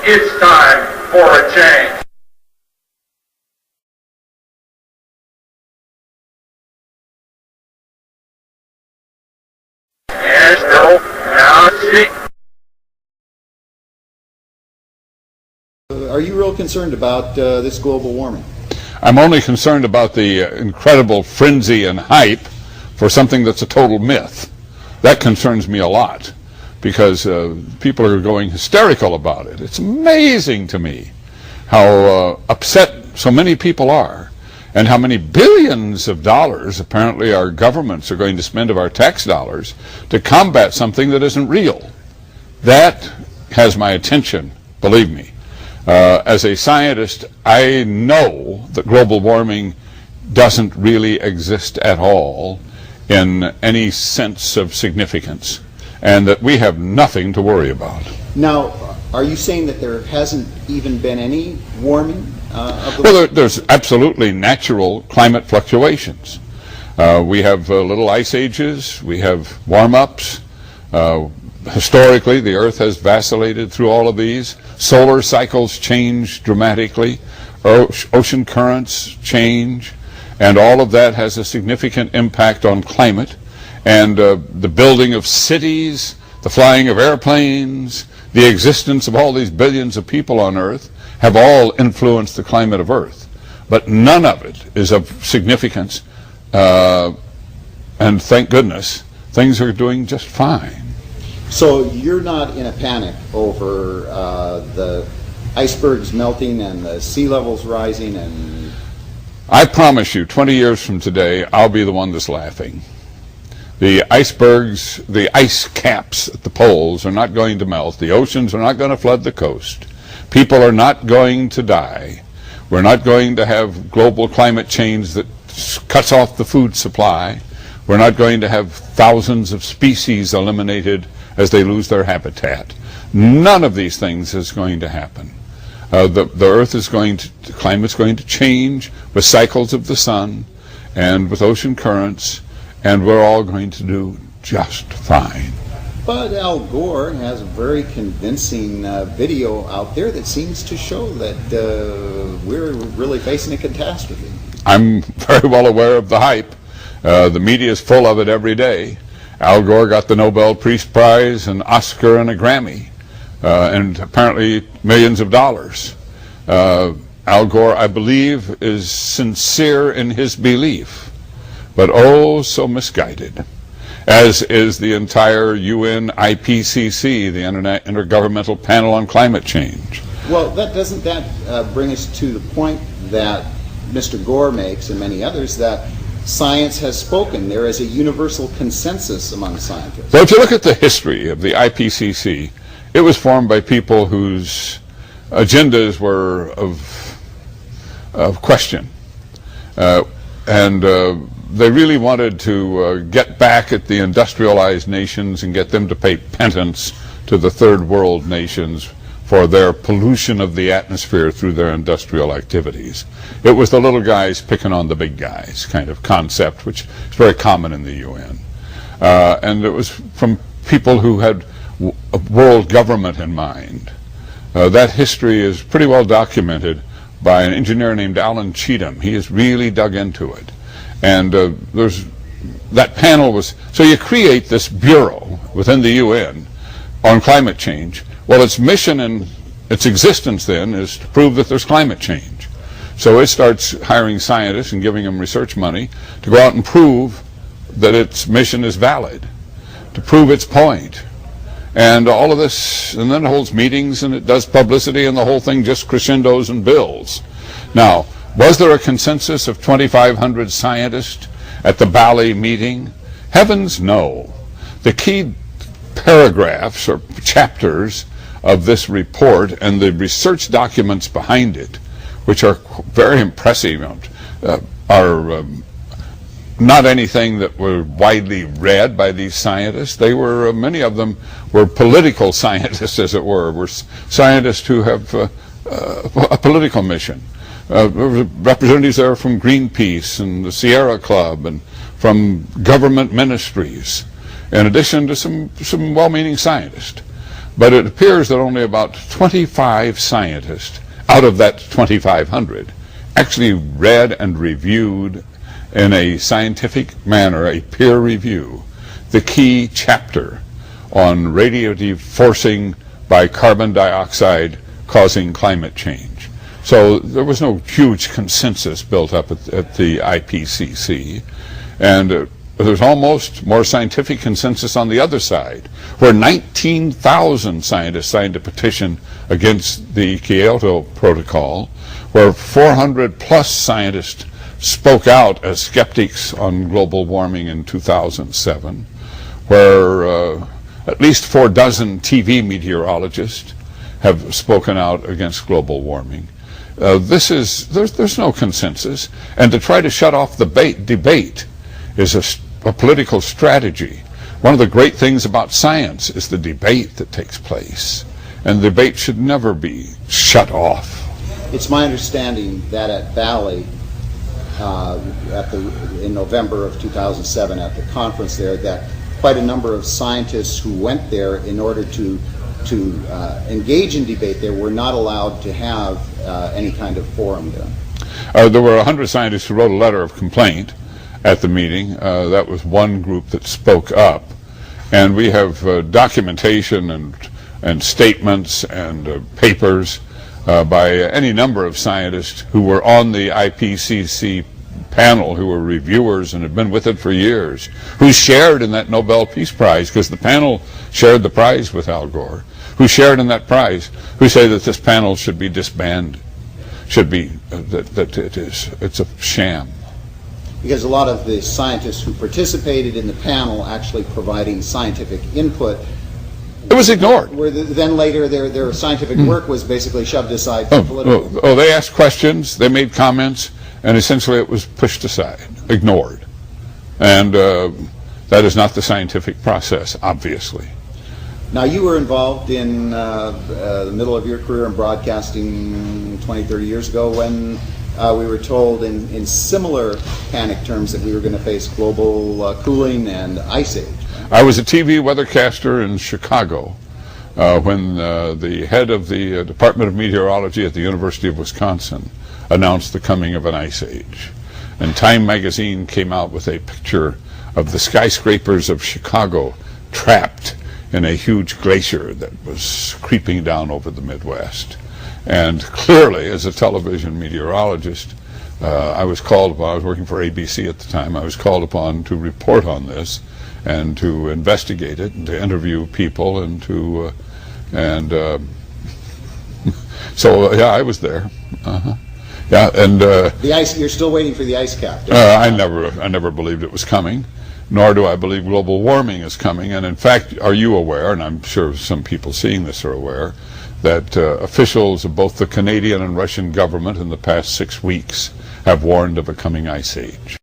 It's time for a change. Yes, no, now speak. Are you real concerned about this global warming? I'm only concerned about the incredible frenzy and hype for something that's a total myth. That concerns me a lot because people are going hysterical about it. It's amazing to me how upset so many people are and how many billions of dollars apparently our governments are going to spend of our tax dollars to combat something that isn't real. That has my attention, believe me. As a scientist, I know that global warming doesn't really exist at all in any sense of significance, and that we have nothing to worry about. Now, are you saying that there hasn't even been any warming of the Well, there's absolutely natural climate fluctuations. We have little ice ages, we have warm-ups. Historically, the Earth has vacillated through all of these. Solar cycles change dramatically. Ocean currents change. And all of that has a significant impact on climate. And the building of cities, the flying of airplanes, the existence of all these billions of people on Earth have all influenced the climate of Earth. But none of it is of significance. And thank goodness, things are doing just fine. So you're not in a panic over the icebergs melting and the sea levels rising and... I promise you, 20 years from today, I'll be the one that's laughing. The icebergs, the ice caps at the poles are not going to melt. The oceans are not going to flood the coast. People are not going to die. We're not going to have global climate change that cuts off the food supply. We're not going to have thousands of species eliminated as they lose their habitat. None of these things is going to happen. The Earth is going to, the climate's going to change with cycles of the sun and with ocean currents, and we're all going to do just fine. But Al Gore has a very convincing video out there that seems to show that we're really facing a catastrophe. I'm very well aware of the hype. The media is full of it every day. Al Gore got the Nobel Peace Prize, an Oscar, and a Grammy, and apparently millions of dollars. Al Gore, I believe, is sincere in his belief, but oh so misguided, as is the entire UN IPCC, the Intergovernmental Panel on Climate Change. Well, doesn't that bring us to the point that Mr. Gore makes and many others, that science has spoken? There is a universal consensus among scientists. Well, if you look at the history of the IPCC, it was formed by people whose agendas were of question. They really wanted to get back at the industrialized nations and get them to pay penance to the third world nations for their pollution of the atmosphere through their industrial activities. It was the little guys picking on the big guys kind of concept, which is very common in the UN. And it was from people who had a world government in mind. That history is pretty well documented by an engineer named Alan Cheatham. He has really dug into it. And that panel was, so you create this bureau within the UN on climate change. Well, its mission and its existence then is to prove that there's climate change. So it starts hiring scientists and giving them research money to go out and prove that its mission is valid, to prove its point. And all of this, and then it holds meetings and it does publicity, and the whole thing just crescendos and builds. Now, was there a consensus of 2,500 scientists at the Bali meeting? Heavens, no. The key paragraphs or chapters of this report and the research documents behind it, which are very impressive, are not anything that were widely read by these scientists. They were, many of them were political scientists, as it were scientists who have a political mission. Representatives there from Greenpeace and the Sierra Club and from government ministries, in addition to some well-meaning scientists. But it appears that only about 25 scientists out of that 2,500 actually read and reviewed in a scientific manner, a peer review, the key chapter on radiative forcing by carbon dioxide causing climate change. So there was no huge consensus built up at the IPCC, and there's almost more scientific consensus on the other side, where 19,000 scientists signed a petition against the Kyoto Protocol, where 400 plus scientists spoke out as skeptics on global warming in 2007, where at least 4 dozen TV meteorologists have spoken out against global warming. There's no consensus, and to try to shut off the debate is a political strategy. One of the great things about science is the debate that takes place, and the debate should never be shut off. It's my understanding that at Valley, in November of 2007 at the conference there, that quite a number of scientists who went there in order to engage in debate there were not allowed to have any kind of forum there. There were 100 scientists who wrote a letter of complaint at the meeting. That was one group that spoke up. And we have documentation and statements and papers by any number of scientists who were on the IPCC panel, who were reviewers and had been with it for years, who shared in that Nobel Peace Prize, because the panel shared the prize with Al Gore, who shared in that prize, who say that this panel should be disbanded, should be, it's a sham. Because a lot of the scientists who participated in the panel actually providing scientific input, it was ignored. Where then later their scientific work was basically shoved aside for political. They asked questions, they made comments, and essentially it was pushed aside, ignored. And that is not the scientific process, obviously. Now, you were involved in the middle of your career in broadcasting 20, 30 years ago when we were told in similar panic terms that we were going to face global cooling and ice age. I was a TV weathercaster in Chicago when the head of the Department of Meteorology at the University of Wisconsin announced the coming of an ice age. And Time magazine came out with a picture of the skyscrapers of Chicago trapped in a huge glacier that was creeping down over the Midwest. And clearly, as a television meteorologist, I was called upon, I was working for ABC at the time, I was called upon to report on this and to investigate it and to interview people and to, so yeah, I was there. Yeah, and the ice. You're still waiting for the ice cap. I never believed it was coming, nor do I believe global warming is coming. And in fact, are you aware? And I'm sure some people seeing this are aware that officials of both the Canadian and Russian government in the past 6 weeks have warned of a coming ice age.